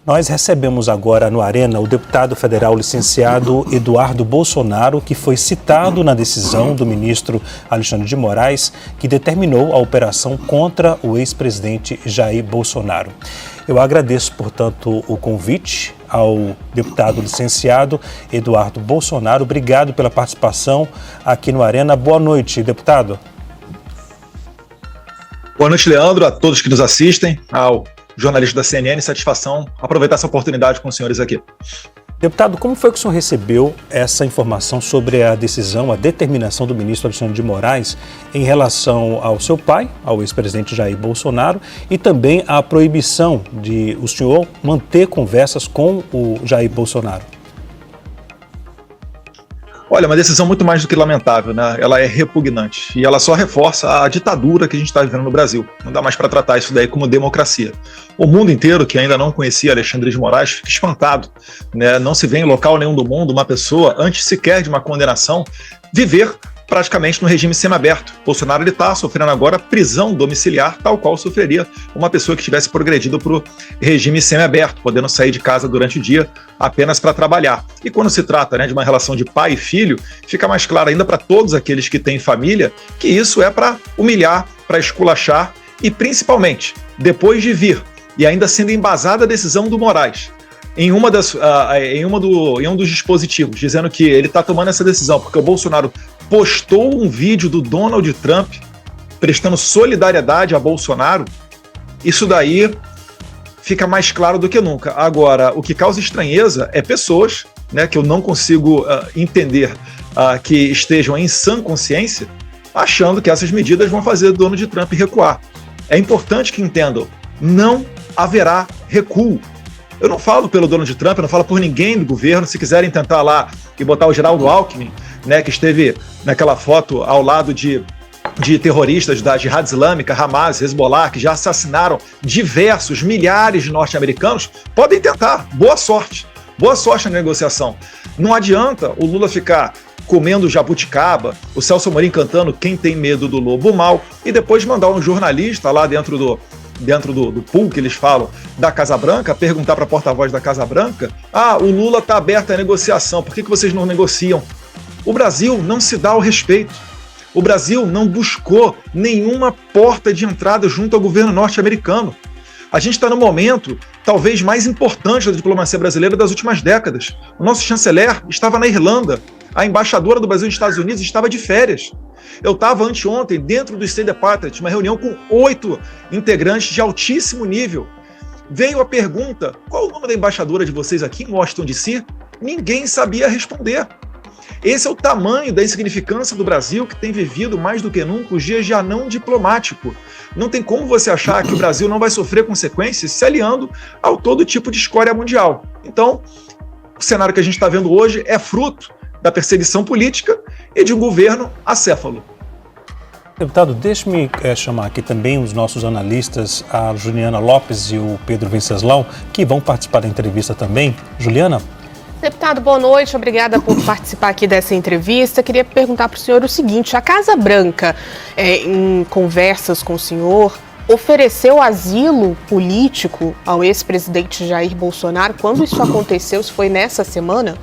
Nós recebemos agora no Arena o deputado federal licenciado Eduardo Bolsonaro, que foi citado na decisão do ministro Alexandre de Moraes, que determinou a operação contra o ex-presidente Jair Bolsonaro. Eu agradeço, portanto, o convite ao deputado licenciado Eduardo Bolsonaro. Obrigado pela participação aqui no Arena. Boa noite, deputado. Boa noite, Leandro, a todos que nos assistem, ao jornalista da CNN, satisfação aproveitar essa oportunidade com os senhores aqui. Deputado, como foi que o senhor recebeu essa informação sobre a decisão, a determinação do ministro Alexandre de Moraes em relação ao seu pai, ao ex-presidente Jair Bolsonaro, e também a proibição de o senhor manter conversas com o Jair Bolsonaro? Olha, uma decisão muito mais do que lamentável, né? Ela é repugnante e ela só reforça a ditadura que a gente está vivendo no Brasil. Não dá mais para tratar isso daí como democracia. O mundo inteiro, que ainda não conhecia Alexandre de Moraes, fica espantado, né? Não se vê em local nenhum do mundo uma pessoa, antes sequer de uma condenação, viver praticamente no regime semiaberto. Bolsonaro está sofrendo agora prisão domiciliar, tal qual sofreria uma pessoa que tivesse progredido para o regime semiaberto, podendo sair de casa durante o dia apenas para trabalhar. E quando se trata, né, de uma relação de pai e filho, fica mais claro ainda para todos aqueles que têm família que isso é para humilhar, para esculachar e, principalmente, depois de vir e ainda sendo embasada a decisão do Moraes, em um dos dispositivos, dizendo que ele está tomando essa decisão porque o Bolsonaro postou um vídeo do Donald Trump prestando solidariedade a Bolsonaro. Isso daí fica mais claro do que nunca. Agora, o que causa estranheza é pessoas, né, que eu não consigo entender que estejam em sã consciência, achando que essas medidas vão fazer o Donald Trump recuar. É importante que entendam, não haverá recuo. Eu não falo pelo Donald Trump, eu não falo por ninguém do governo. Se quiserem tentar lá e botar o Geraldo Alckmin, né, que esteve naquela foto ao lado de terroristas da Jihad Islâmica, Hamas, Hezbollah, que já assassinaram diversos, milhares de norte-americanos, podem tentar. Boa sorte. Boa sorte na negociação. Não adianta o Lula ficar comendo jabuticaba, o Celso Amorim cantando Quem Tem Medo do Lobo Mal, e depois mandar um jornalista lá dentro do pool que eles falam da Casa Branca, perguntar para a porta-voz da Casa Branca: o Lula está aberto à negociação, por que vocês não negociam? O Brasil não se dá ao respeito. O Brasil não buscou nenhuma porta de entrada junto ao governo norte-americano. A gente está no momento talvez mais importante da diplomacia brasileira das últimas décadas. O nosso chanceler estava na Irlanda, a embaixadora do Brasil nos Estados Unidos estava de férias. Eu estava anteontem dentro do State Department, uma reunião com 8 integrantes de altíssimo nível. Veio a pergunta: qual o nome da embaixadora de vocês aqui em Washington DC? Ninguém sabia responder. Esse é o tamanho da insignificância do Brasil, que tem vivido mais do que nunca os dias de anão diplomático. Não tem como você achar que o Brasil não vai sofrer consequências se aliando ao todo tipo de escória mundial. Então, o cenário que a gente está vendo hoje é fruto da perseguição política e de um governo acéfalo. Deputado, deixe-me chamar aqui também os nossos analistas, a Juliana Lopes e o Pedro Venceslau, que vão participar da entrevista também. Juliana? Deputado, boa noite, obrigada por participar aqui dessa entrevista. Queria perguntar para o senhor o seguinte: a Casa Branca, em conversas com o senhor, ofereceu asilo político ao ex-presidente Jair Bolsonaro? Quando isso aconteceu? Se foi nessa semana?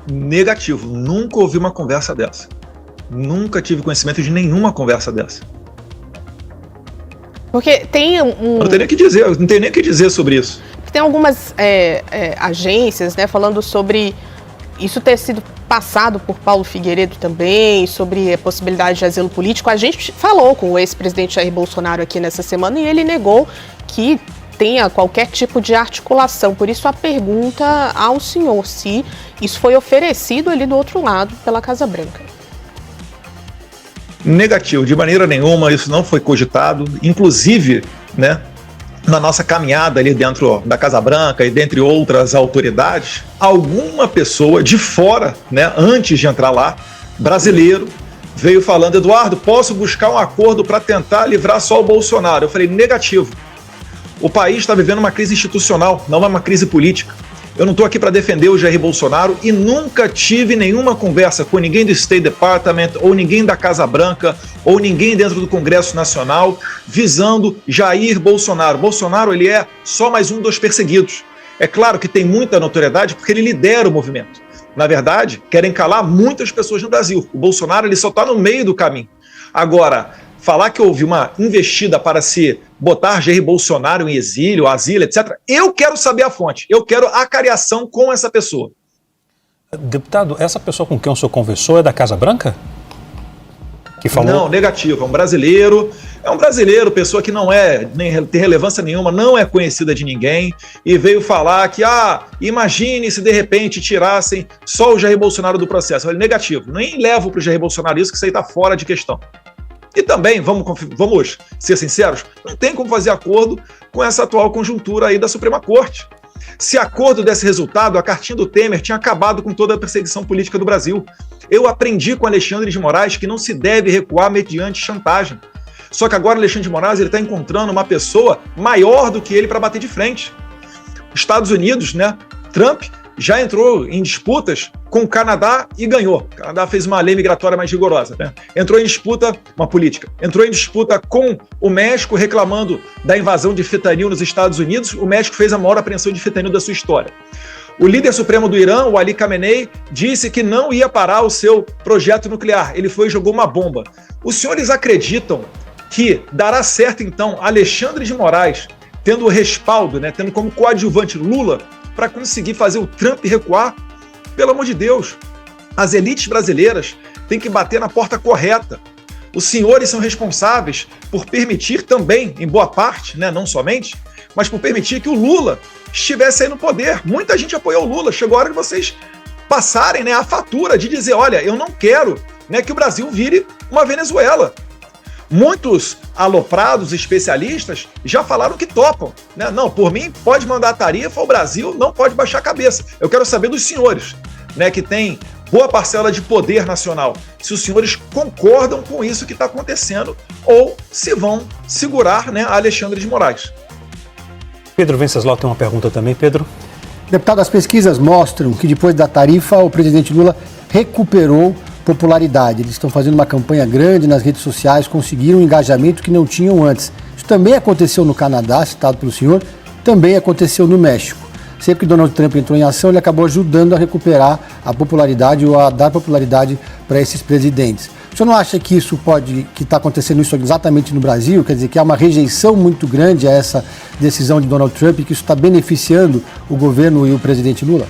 Negativo, nunca ouvi uma conversa dessa. Nunca tive conhecimento de nenhuma conversa dessa. Porque tem não tenho nem o que dizer sobre isso. Tem algumas agências, né, falando sobre isso ter sido passado por Paulo Figueiredo também, sobre a possibilidade de asilo político. A gente falou com o ex-presidente Jair Bolsonaro aqui nessa semana e ele negou que tenha qualquer tipo de articulação. Por isso a pergunta ao senhor, se isso foi oferecido ali do outro lado pela Casa Branca. Negativo, de maneira nenhuma, isso não foi cogitado. Inclusive, né, na nossa caminhada ali dentro da Casa Branca e dentre outras autoridades, alguma pessoa de fora, né, antes de entrar lá, brasileiro, veio falando: Eduardo, posso buscar um acordo para tentar livrar só o Bolsonaro? Eu falei: negativo. O país está vivendo uma crise institucional, não é uma crise política. Eu não estou aqui para defender o Jair Bolsonaro e nunca tive nenhuma conversa com ninguém do State Department ou ninguém da Casa Branca ou ninguém dentro do Congresso Nacional visando Jair Bolsonaro. Bolsonaro, ele é só mais um dos perseguidos. É claro que tem muita notoriedade porque ele lidera o movimento. Na verdade, querem calar muitas pessoas no Brasil. O Bolsonaro, ele só está no meio do caminho. Agora, falar que houve uma investida para se botar Jair Bolsonaro em exílio, asilo, etc., eu quero saber a fonte. Eu quero a cariação com essa pessoa. Deputado, essa pessoa com quem o senhor conversou é da Casa Branca? Que falou... Não, negativo. É um brasileiro, pessoa que não tem relevância nenhuma, não é conhecida de ninguém, e veio falar que, imagine se de repente tirassem só o Jair Bolsonaro do processo. Eu falei, negativo. Nem levo para o Jair Bolsonaro isso, que isso aí está fora de questão. E também, vamos ser sinceros, não tem como fazer acordo com essa atual conjuntura aí da Suprema Corte. Se acordo desse resultado, a cartinha do Temer tinha acabado com toda a perseguição política do Brasil. Eu aprendi com Alexandre de Moraes que não se deve recuar mediante chantagem. Só que agora Alexandre de Moraes está encontrando uma pessoa maior do que ele para bater de frente. Estados Unidos, Trump já entrou em disputas com o Canadá e ganhou. O Canadá fez uma lei migratória mais rigorosa. Entrou em disputa, uma política, entrou em disputa com o México reclamando da invasão de fentanil nos Estados Unidos. O México fez a maior apreensão de fentanil da sua história. O líder supremo do Irã, o Ali Khamenei, disse que não ia parar o seu projeto nuclear. Ele foi e jogou uma bomba. Os senhores acreditam que dará certo, então, Alexandre de Moraes, tendo o respaldo, tendo como coadjuvante Lula, para conseguir fazer o Trump recuar? Pelo amor de Deus, as elites brasileiras têm que bater na porta correta. Os senhores são responsáveis por permitir também, em boa parte, não somente, mas por permitir que o Lula estivesse aí no poder. Muita gente apoiou o Lula. Chegou a hora de vocês passarem a fatura de dizer, olha, eu não quero que o Brasil vire uma Venezuela. Muitos aloprados especialistas já falaram que topam. Não, por mim, pode mandar a tarifa, o Brasil não pode baixar a cabeça. Eu quero saber dos senhores, que tem boa parcela de poder nacional, se os senhores concordam com isso que está acontecendo ou se vão segurar Alexandre de Moraes. Pedro Venceslau tem uma pergunta também. Pedro? Deputado, as pesquisas mostram que depois da tarifa, o presidente Lula recuperou popularidade. Eles estão fazendo uma campanha grande nas redes sociais, conseguiram um engajamento que não tinham antes. Isso também aconteceu no Canadá, citado pelo senhor, também aconteceu no México. Sempre que Donald Trump entrou em ação, ele acabou ajudando a recuperar a popularidade ou a dar popularidade para esses presidentes. O senhor não acha que isso que está acontecendo isso exatamente no Brasil? Quer dizer, que há uma rejeição muito grande a essa decisão de Donald Trump e que isso está beneficiando o governo e o presidente Lula?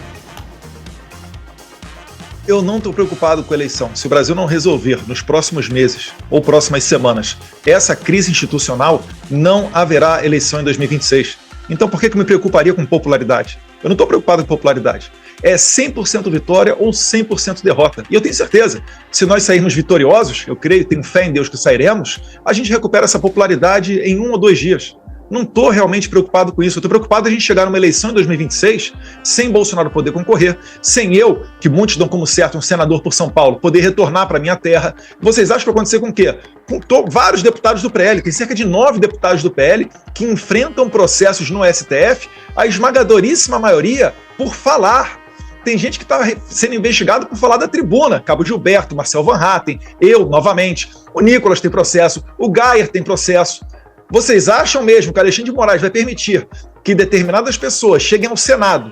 Eu não estou preocupado com a eleição. Se o Brasil não resolver nos próximos meses ou próximas semanas essa crise institucional, não haverá eleição em 2026. Então por que eu me preocuparia com popularidade? Eu não estou preocupado com popularidade. É 100% vitória ou 100% derrota. E eu tenho certeza, se nós sairmos vitoriosos, eu creio, tenho fé em Deus que sairemos, a gente recupera essa popularidade em 1 ou 2 dias. Não estou realmente preocupado com isso. Eu estou preocupado a gente chegar numa eleição em 2026 sem Bolsonaro poder concorrer, sem eu, que muitos dão como certo um senador por São Paulo, poder retornar para minha terra. Vocês acham que vai acontecer com o quê? Com vários deputados do PL, tem cerca de 9 deputados do PL que enfrentam processos no STF, a esmagadoríssima maioria por falar. Tem gente que está sendo investigado por falar da tribuna. Cabo Gilberto, Marcel Van Hatten, eu, novamente. O Nicolas tem processo, o Gayer tem processo. Vocês acham mesmo que Alexandre de Moraes vai permitir que determinadas pessoas cheguem ao Senado,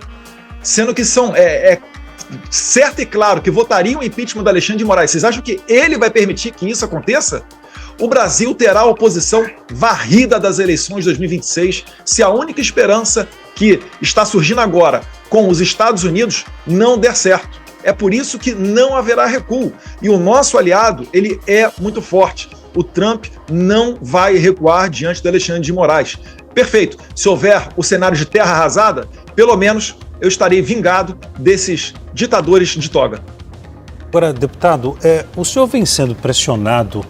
sendo que são certo e claro que votariam o impeachment do Alexandre de Moraes? Vocês acham que ele vai permitir que isso aconteça? O Brasil terá a oposição varrida das eleições de 2026 se a única esperança que está surgindo agora com os Estados Unidos não der certo. É por isso que não haverá recuo. E o nosso aliado, ele é muito forte. O Trump não vai recuar diante do Alexandre de Moraes. Perfeito. Se houver o cenário de terra arrasada, pelo menos eu estarei vingado desses ditadores de toga. Agora, deputado, o senhor vem sendo pressionado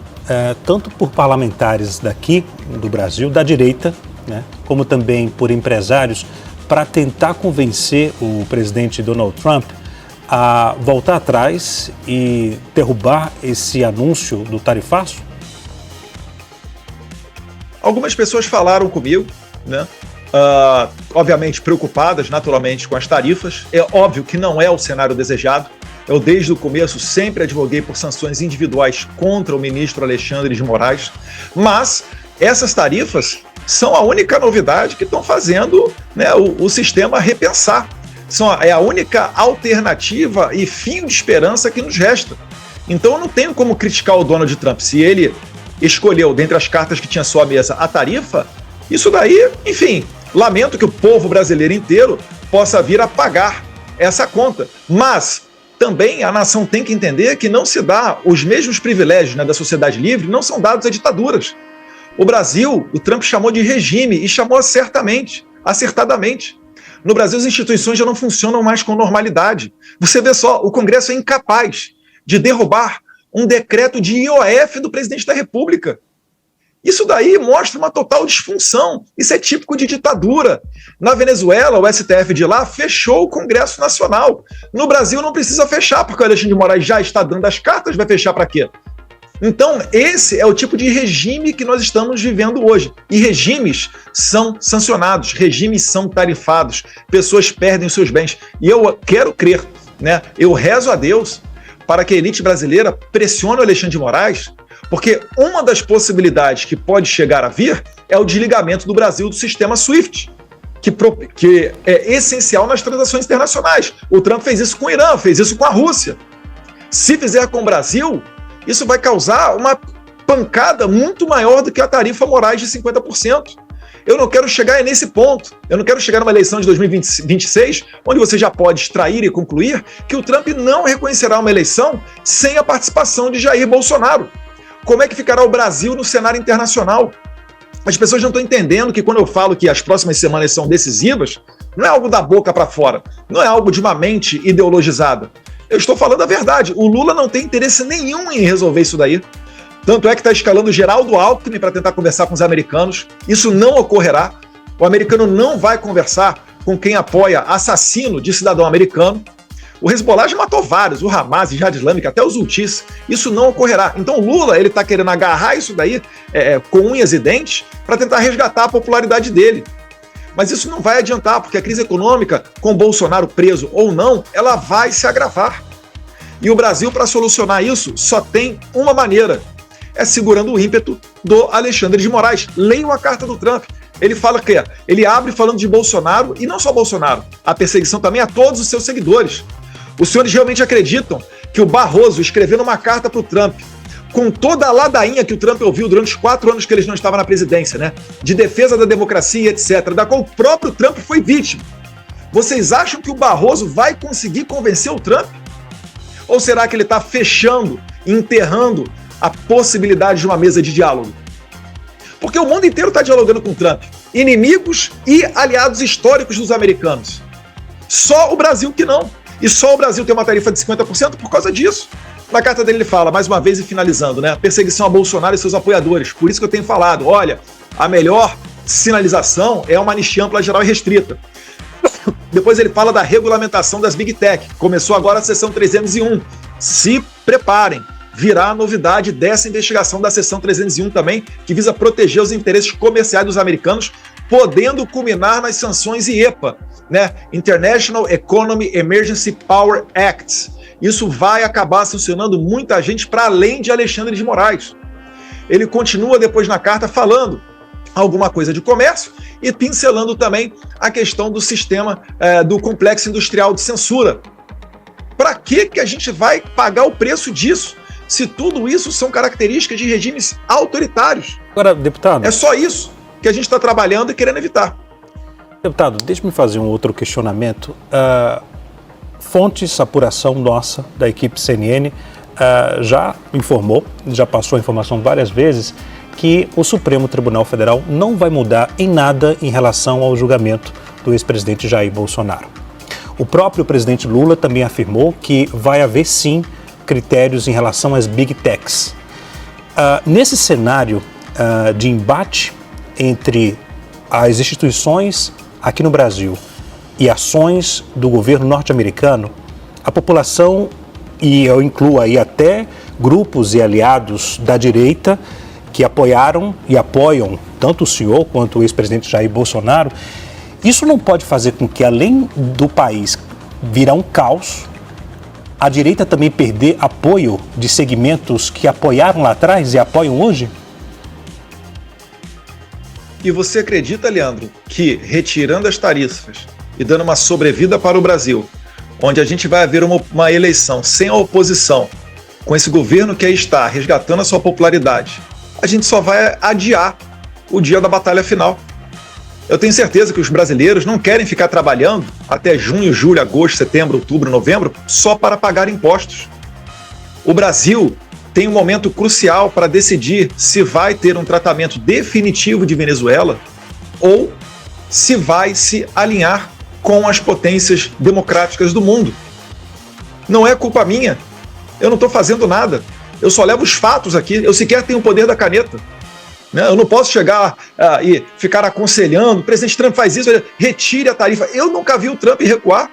tanto por parlamentares daqui do Brasil, da direita, como também por empresários, para tentar convencer o presidente Donald Trump a voltar atrás e derrubar esse anúncio do tarifaço? Algumas pessoas falaram comigo, obviamente preocupadas naturalmente com as tarifas. É óbvio que não é o cenário desejado. Eu, desde o começo, sempre advoguei por sanções individuais contra o ministro Alexandre de Moraes, mas essas tarifas são a única novidade que estão fazendo, né, o sistema repensar. É a única alternativa e fim de esperança que nos resta. Então eu não tenho como criticar o Donald Trump. Se ele escolheu, dentre as cartas que tinha à sua mesa, a tarifa, isso daí, enfim, lamento que o povo brasileiro inteiro possa vir a pagar essa conta. Mas também a nação tem que entender que não se dá os mesmos privilégios, né, da sociedade livre, não são dados a ditaduras. O Brasil, o Trump chamou de regime e chamou acertadamente. No Brasil, as instituições já não funcionam mais com normalidade. Você vê só, o Congresso é incapaz de derrubar um decreto de IOF do presidente da República. Isso daí mostra uma total disfunção. Isso é típico de ditadura. Na Venezuela, o STF de lá fechou o Congresso Nacional. No Brasil não precisa fechar, porque o Alexandre de Moraes já está dando as cartas, vai fechar para quê? Então, esse é o tipo de regime que nós estamos vivendo hoje. E regimes são sancionados, regimes são tarifados, pessoas perdem os seus bens. E eu quero crer, né? Eu rezo a Deus para que a elite brasileira pressione o Alexandre de Moraes, porque uma das possibilidades que pode chegar a vir é o desligamento do Brasil do sistema SWIFT, que é essencial nas transações internacionais. O Trump fez isso com o Irã, fez isso com a Rússia. Se fizer com o Brasil, isso vai causar uma pancada muito maior do que a tarifa Moraes de 50%. Eu não quero chegar nesse ponto. Eu não quero chegar numa eleição de 2026, onde você já pode extrair e concluir que o Trump não reconhecerá uma eleição sem a participação de Jair Bolsonaro. Como é que ficará o Brasil no cenário internacional? As pessoas não estão entendendo que quando eu falo que as próximas semanas são decisivas, não é algo da boca para fora, não é algo de uma mente ideologizada. Eu estou falando a verdade. O Lula não tem interesse nenhum em resolver isso daí. Tanto é que está escalando o Geraldo Alckmin para tentar conversar com os americanos. Isso não ocorrerá. O americano não vai conversar com quem apoia assassino de cidadão americano. O Hezbollah já matou vários, o Hamas, Jihad Islâmica, até os Houthis. Isso não ocorrerá. Então o Lula está querendo agarrar isso daí com unhas e dentes para tentar resgatar a popularidade dele. Mas isso não vai adiantar, porque a crise econômica, com Bolsonaro preso ou não, ela vai se agravar. E o Brasil, para solucionar isso, só tem uma maneira. É segurando o ímpeto do Alexandre de Moraes. Leiam a carta do Trump. Ele fala que ele abre falando de Bolsonaro, e não só Bolsonaro, a perseguição também a todos os seus seguidores. Os senhores realmente acreditam que o Barroso, escrevendo uma carta para o Trump, com toda a ladainha que o Trump ouviu durante os 4 anos que ele não estava na presidência, né, de defesa da democracia, etc., da qual o próprio Trump foi vítima, vocês acham que o Barroso vai conseguir convencer o Trump? Ou será que ele está fechando, enterrando a possibilidade de uma mesa de diálogo? Porque o mundo inteiro está dialogando com o Trump, inimigos e aliados históricos dos americanos. Só o Brasil que não. E só o Brasil tem uma tarifa de 50% por causa disso. Na carta dele ele fala, mais uma vez e finalizando, né, perseguição a Bolsonaro e seus apoiadores. Por isso que eu tenho falado, olha, a melhor sinalização é uma anistia ampla, geral e restrita. Depois ele fala da regulamentação das Big Tech. Começou agora a sessão 301. Se preparem, virá a novidade dessa investigação da sessão 301 também, que visa proteger os interesses comerciais dos americanos, podendo culminar nas sanções IEPA, né? International Economy Emergency Power Act. Isso vai acabar sancionando muita gente para além de Alexandre de Moraes. Ele continua depois na carta falando alguma coisa de comércio e pincelando também a questão do sistema do complexo industrial de censura. Para que a gente vai pagar o preço disso, se tudo isso são características de regimes autoritários? Agora, deputado... É só isso que a gente está trabalhando e querendo evitar. Deputado, deixe-me fazer um outro questionamento. Fontes, apuração nossa, da equipe CNN, já informou, já passou a informação várias vezes, que o Supremo Tribunal Federal não vai mudar em nada em relação ao julgamento do ex-presidente Jair Bolsonaro. O próprio presidente Lula também afirmou que vai haver, sim, critérios em relação às Big Techs. Nesse cenário de embate entre as instituições aqui no Brasil e ações do governo norte-americano, a população, e eu incluo aí até grupos e aliados da direita, que apoiaram e apoiam tanto o senhor quanto o ex-presidente Jair Bolsonaro, isso não pode fazer com que, além do país virar um caos, a direita também perder apoio de segmentos que apoiaram lá atrás e apoiam hoje? E você acredita, Leandro, que retirando as tarifas e dando uma sobrevida para o Brasil, onde a gente vai haver uma eleição sem a oposição, com esse governo que aí está resgatando a sua popularidade, a gente só vai adiar o dia da batalha final. Eu tenho certeza que os brasileiros não querem ficar trabalhando até junho, julho, agosto, setembro, outubro, novembro, só para pagar impostos. O Brasil tem um momento crucial para decidir se vai ter um tratamento definitivo de Venezuela ou se vai se alinhar com as potências democráticas do mundo. Não é culpa minha. Eu não estou fazendo nada. Eu só levo os fatos aqui. Eu sequer tenho o poder da caneta. Eu não posso chegar e ficar aconselhando, o presidente Trump faz isso, retire a tarifa. Eu nunca vi o Trump recuar.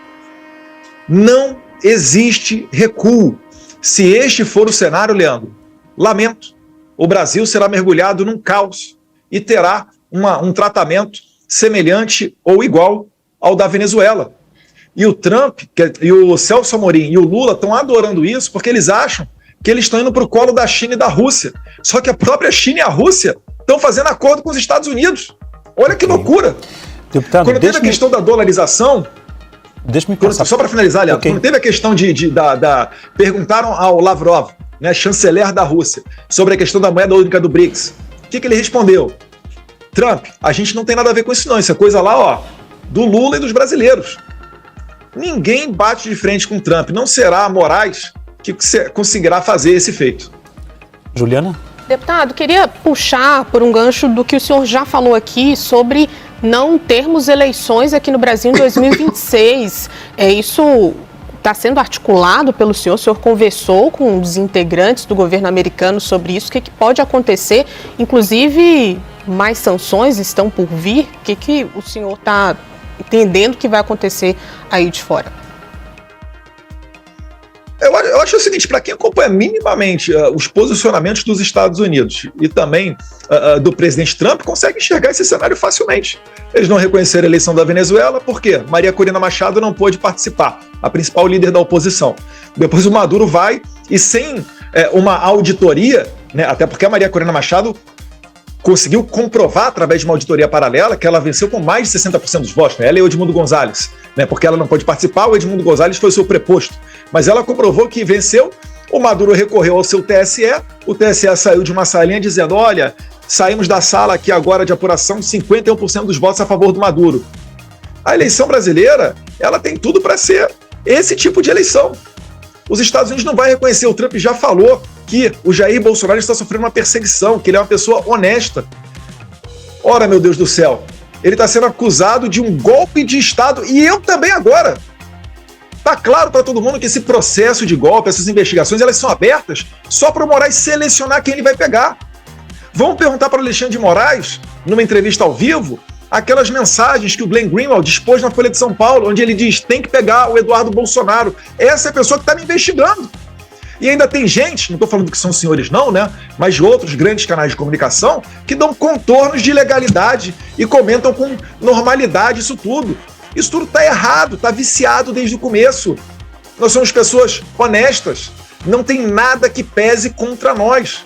Não existe recuo. Se este for o cenário, Leandro, lamento. O Brasil será mergulhado num caos e terá um tratamento semelhante ou igual ao da Venezuela. E o Trump, e o Celso Amorim e o Lula estão adorando isso porque eles acham que eles estão indo para o colo da China e da Rússia. Só que a própria China e a Rússia estão fazendo acordo com os Estados Unidos. Olha que loucura. Deputado, quando teve a questão da dolarização... Só para finalizar, Leandro, quando teve a questão perguntaram ao Lavrov, né, chanceler da Rússia, sobre a questão da moeda única do BRICS. O que ele respondeu? Trump, a gente não tem nada a ver com isso não, isso é coisa lá, do Lula e dos brasileiros. Ninguém bate de frente com o Trump, não será a Moraes que conseguirá fazer esse feito. Juliana? Deputado, queria puxar por um gancho do que o senhor já falou aqui sobre não termos eleições aqui no Brasil em 2026. Isso está sendo articulado pelo senhor? O senhor conversou com os integrantes do governo americano sobre isso? O que pode acontecer? Inclusive, mais sanções estão por vir? O que o senhor está entendendo que vai acontecer aí de fora? Eu acho o seguinte, para quem acompanha minimamente os posicionamentos dos Estados Unidos e também do presidente Trump, consegue enxergar esse cenário facilmente. Eles não reconheceram a eleição da Venezuela, por quê? Maria Corina Machado não pôde participar, a principal líder da oposição. Depois o Maduro vai e sem uma auditoria, né, até porque a Maria Corina Machado conseguiu comprovar, através de uma auditoria paralela, que ela venceu com mais de 60% dos votos. Né? Ela e o Edmundo Gonzalez, né? Porque ela não pôde participar, o Edmundo Gonzalez foi seu preposto. Mas ela comprovou que venceu, o Maduro recorreu ao seu TSE, o TSE saiu de uma salinha dizendo, olha, saímos da sala aqui agora de apuração, 51% dos votos a favor do Maduro. A eleição brasileira, ela tem tudo para ser esse tipo de eleição. Os Estados Unidos não vai reconhecer, o Trump já falou que o Jair Bolsonaro está sofrendo uma perseguição, que ele é uma pessoa honesta. Ora, meu Deus do céu, ele está sendo acusado de um golpe de Estado, e eu também agora. Está claro para todo mundo que esse processo de golpe, essas investigações, elas são abertas só para o Moraes selecionar quem ele vai pegar. Vamos perguntar para o Alexandre de Moraes, numa entrevista ao vivo, aquelas mensagens que o Glenn Greenwald dispôs na Folha de São Paulo, onde ele diz, tem que pegar o Eduardo Bolsonaro. Essa é a pessoa que está me investigando. E ainda tem gente, não estou falando que são senhores não, né, mas de outros grandes canais de comunicação, que dão contornos de legalidade e comentam com normalidade isso tudo. Isso tudo está errado, está viciado desde o começo. Nós somos pessoas honestas, não tem nada que pese contra nós.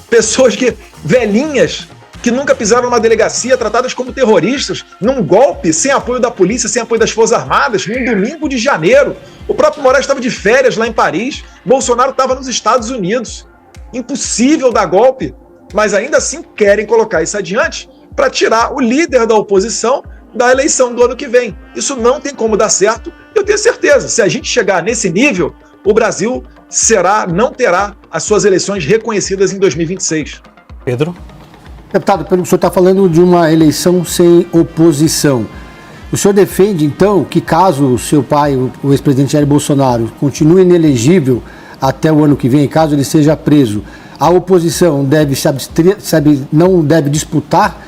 Pessoas velhinhas, que nunca pisaram numa delegacia, tratadas como terroristas, num golpe, sem apoio da polícia, sem apoio das Forças Armadas, num domingo de janeiro. O próprio Moraes estava de férias lá em Paris, Bolsonaro estava nos Estados Unidos. Impossível dar golpe, mas ainda assim querem colocar isso adiante para tirar o líder da oposição da eleição do ano que vem. Isso não tem como dar certo. Eu tenho certeza, se a gente chegar nesse nível, o Brasil não terá as suas eleições reconhecidas em 2026. Pedro? Deputado, o senhor está falando de uma eleição sem oposição. O senhor defende, então, que caso o seu pai, o ex-presidente Jair Bolsonaro, continue inelegível até o ano que vem, caso ele seja preso, a oposição não deve disputar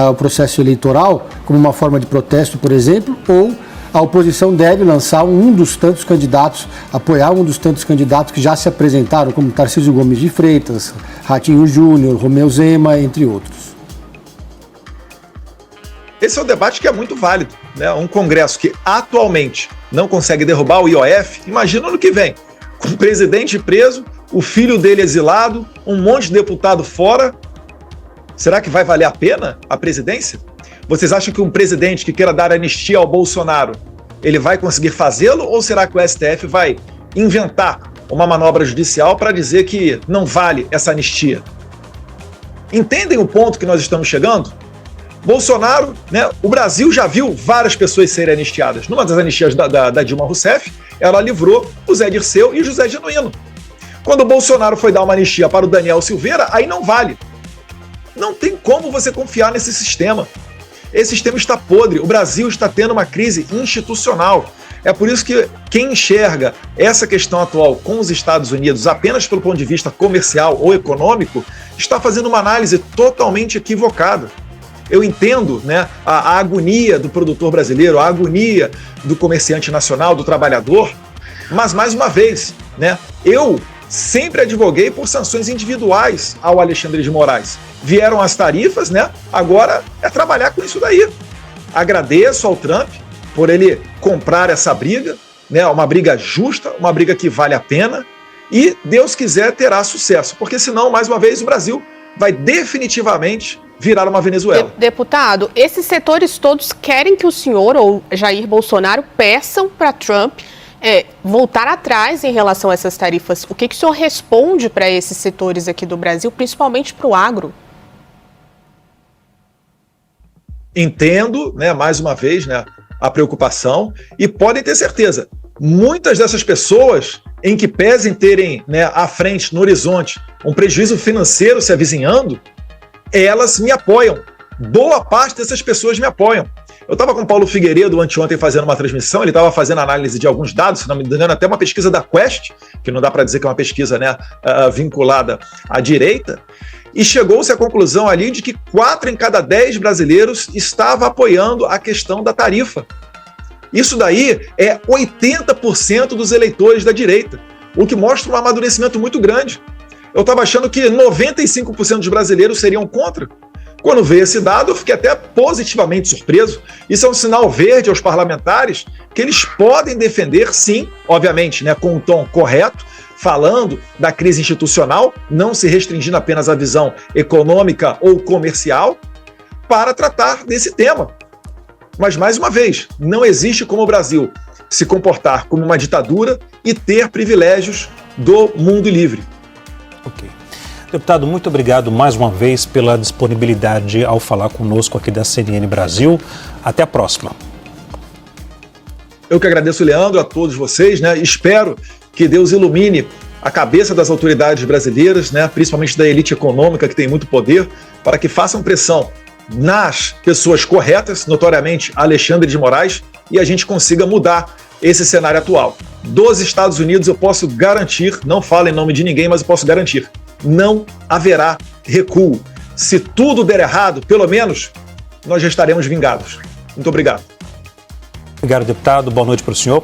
o processo eleitoral como uma forma de protesto, por exemplo, ou a oposição deve lançar um dos tantos candidatos, apoiar um dos tantos candidatos que já se apresentaram, como Tarcísio Gomes de Freitas, Ratinho Júnior, Romeu Zema, entre outros. Esse é um debate que é muito válido, né? Um Congresso que atualmente não consegue derrubar o IOF, imagina no que vem, com o presidente preso, o filho dele exilado, um monte de deputado fora. Será que vai valer a pena a presidência? Vocês acham que um presidente que queira dar anistia ao Bolsonaro, ele vai conseguir fazê-lo, ou será que o STF vai inventar uma manobra judicial para dizer que não vale essa anistia? Entendem o ponto que nós estamos chegando? Bolsonaro, né, o Brasil já viu várias pessoas serem anistiadas. Numa das anistias da Dilma Rousseff, ela livrou o Zé Dirceu e o José Genuíno. Quando o Bolsonaro foi dar uma anistia para o Daniel Silveira, aí não vale. Não tem como você confiar nesse sistema. Esse sistema está podre. O Brasil está tendo uma crise institucional. É por isso que quem enxerga essa questão atual com os Estados Unidos apenas pelo ponto de vista comercial ou econômico, está fazendo uma análise totalmente equivocada. Eu entendo, né, a agonia do produtor brasileiro, a agonia do comerciante nacional, do trabalhador, mas, mais uma vez, né, eu sempre advoguei por sanções individuais ao Alexandre de Moraes. Vieram as tarifas, né, agora é trabalhar com isso daí. Agradeço ao Trump por ele comprar essa briga, né, uma briga justa, uma briga que vale a pena, e Deus quiser terá sucesso, porque senão, mais uma vez, o Brasil vai definitivamente virar uma Venezuela. Deputado, esses setores todos querem que o senhor ou Jair Bolsonaro peçam para Trump voltar atrás em relação a essas tarifas. O que o senhor responde para esses setores aqui do Brasil, principalmente para o agro? Entendo, né, mais uma vez, né, a preocupação, e podem ter certeza, muitas dessas pessoas, em que pesem terem, né, à frente, no horizonte, um prejuízo financeiro se avizinhando, elas me apoiam. Boa parte dessas pessoas me apoiam. Eu estava com o Paulo Figueiredo anteontem fazendo uma transmissão, ele estava fazendo análise de alguns dados, se não me engano, até uma pesquisa da Quest, que não dá para dizer que é uma pesquisa, né, vinculada à direita, e chegou-se à conclusão ali de que 4 em cada 10 brasileiros estava apoiando a questão da tarifa. Isso daí é 80% dos eleitores da direita, o que mostra um amadurecimento muito grande. Eu estava achando que 95% dos brasileiros seriam contra. Quando veio esse dado, eu fiquei até positivamente surpreso. Isso é um sinal verde aos parlamentares que eles podem defender, sim, obviamente, né, com o tom correto, falando da crise institucional, não se restringindo apenas à visão econômica ou comercial, para tratar desse tema. Mas, mais uma vez, não existe como o Brasil se comportar como uma ditadura e ter privilégios do mundo livre. Ok. Deputado, muito obrigado mais uma vez pela disponibilidade ao falar conosco aqui da CNN Brasil. Até a próxima. Eu que agradeço, Leandro, a todos vocês, né? Espero que Deus ilumine a cabeça das autoridades brasileiras, né? Principalmente da elite econômica, que tem muito poder, para que façam pressão nas pessoas corretas, notoriamente Alexandre de Moraes, e a gente consiga mudar esse cenário atual. Dos Estados Unidos eu posso garantir, não falo em nome de ninguém, mas eu posso garantir, não haverá recuo. Se tudo der errado, pelo menos, nós já estaremos vingados. Muito obrigado. Obrigado, deputado. Boa noite para o senhor.